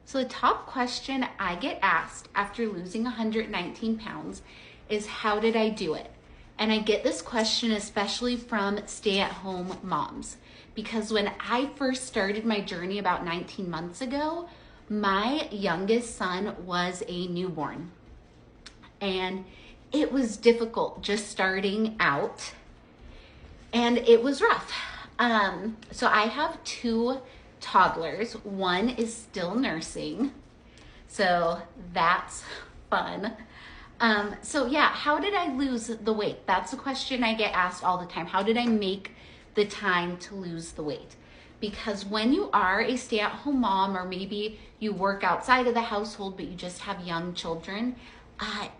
So the top question I get asked after losing 119 pounds is, how did I do it? And I get this question especially from stay-at-home moms, because when I first started my journey about 19 months ago, my youngest son was a newborn. And it was difficult just starting out, and it was rough. So I have two toddlers. One is still nursing, so that's fun. So yeah, how did I lose the weight? That's a question I get asked all the time. How did I make the time to lose the weight? Because when you are a stay-at-home mom, or maybe you work outside of the household but you just have young children,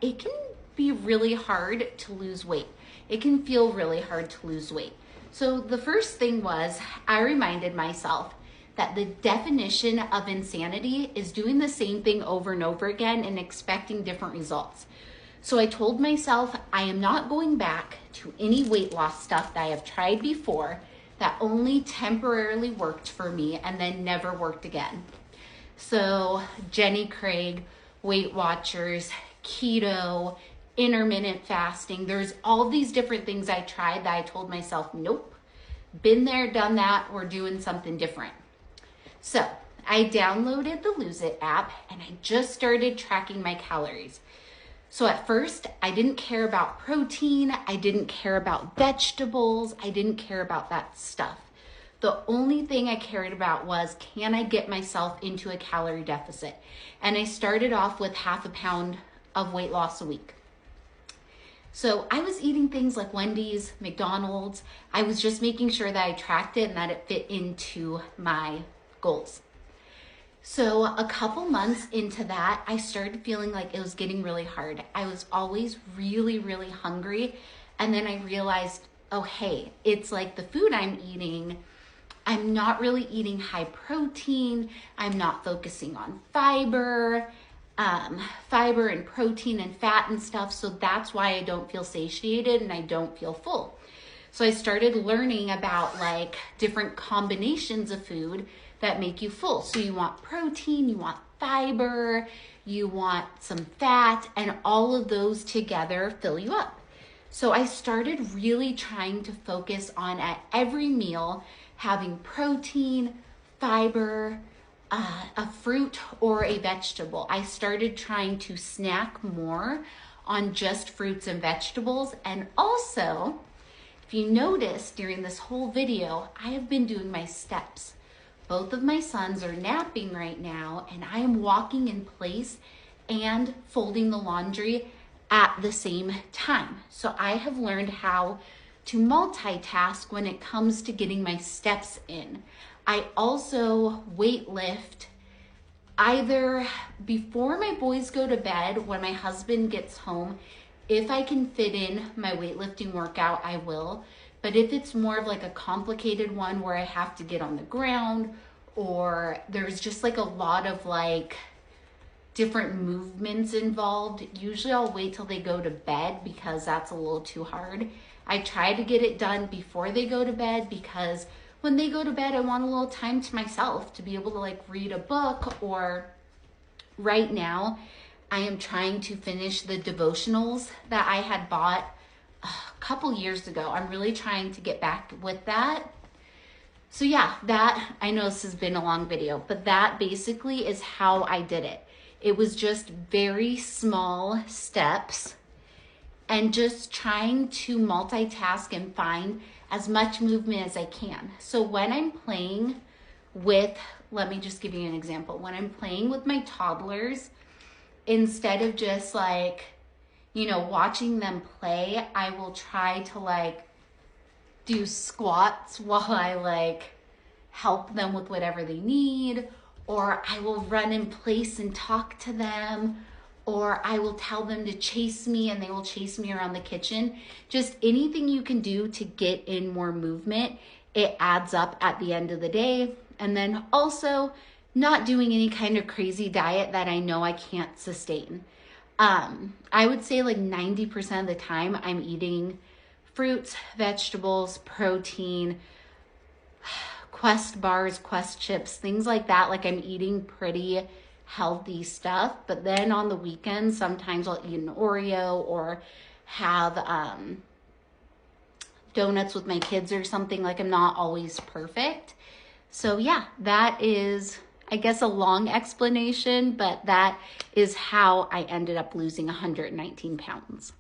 it can be really hard to lose weight. It can feel really hard to lose weight. So the first thing was, I reminded myself that the definition of insanity is doing the same thing over and over again and expecting different results. So I told myself I am not going back to any weight loss stuff that I have tried before that only temporarily worked for me and then never worked again. So Jenny Craig, Weight Watchers, keto, intermittent fasting, there's all these different things I tried that I told myself, nope, been there, done that, we're doing something different. So I downloaded the Lose It app and I just started tracking my calories. So at first, I didn't care about protein, I didn't care about vegetables, I didn't care about that stuff. The only thing I cared about was, can I get myself into a calorie deficit? And I started off with 1/2 pound of weight loss a week. So I was eating things like Wendy's, McDonald's. I was just making sure that I tracked it and that it fit into my goals. So a couple months into that, I started feeling like it was getting really hard. I was always really, really hungry. And then I realized, oh, hey, it's like the food I'm eating, I'm not really eating high protein. I'm not focusing on fiber and protein and fat and stuff. So that's why I don't feel satiated and I don't feel full. So I started learning about like different combinations of food that make you full. So you want protein, you want fiber, you want some fat, and all of those together fill you up. So I started really trying to focus on, at every meal, having protein, fiber, a fruit or a vegetable. I started trying to snack more on just fruits and vegetables. And also, if you notice during this whole video, I have been doing my steps. Both of my sons are napping right now, and I am walking in place and folding the laundry at the same time. So I have learned how to multitask when it comes to getting my steps in. I also weight lift either before my boys go to bed, when my husband gets home. If I can fit in my weightlifting workout, I will. But if it's more of like a complicated one where I have to get on the ground, or there's just like a lot of like different movements involved, usually I'll wait till they go to bed because that's a little too hard. I try to get it done before they go to bed, because when they go to bed, I want a little time to myself to be able to like read a book. Or right now, I am trying to finish the devotionals that I had bought a couple years ago. I'm really trying to get back with that. So yeah, that, I know this has been a long video, but that basically is how I did it. It was just very small steps and just trying to multitask and find as much movement as I can. So when I'm playing with, let me just give you an example. When I'm playing with my toddlers, instead of just like, watching them play, I will try to like do squats while I like help them with whatever they need, or I will run in place and talk to them, or I will tell them to chase me and they will chase me around the kitchen. Just anything you can do to get in more movement, it adds up at the end of the day. And then also not doing any kind of crazy diet that I know I can't sustain. I would say like 90% of the time I'm eating fruits, vegetables, protein, Quest bars, Quest chips, things like that. Like I'm eating pretty healthy stuff. But then on the weekends, sometimes I'll eat an Oreo or have donuts with my kids or something. Like, I'm not always perfect. So yeah, that is, I guess, a long explanation, but that is how I ended up losing 119 pounds.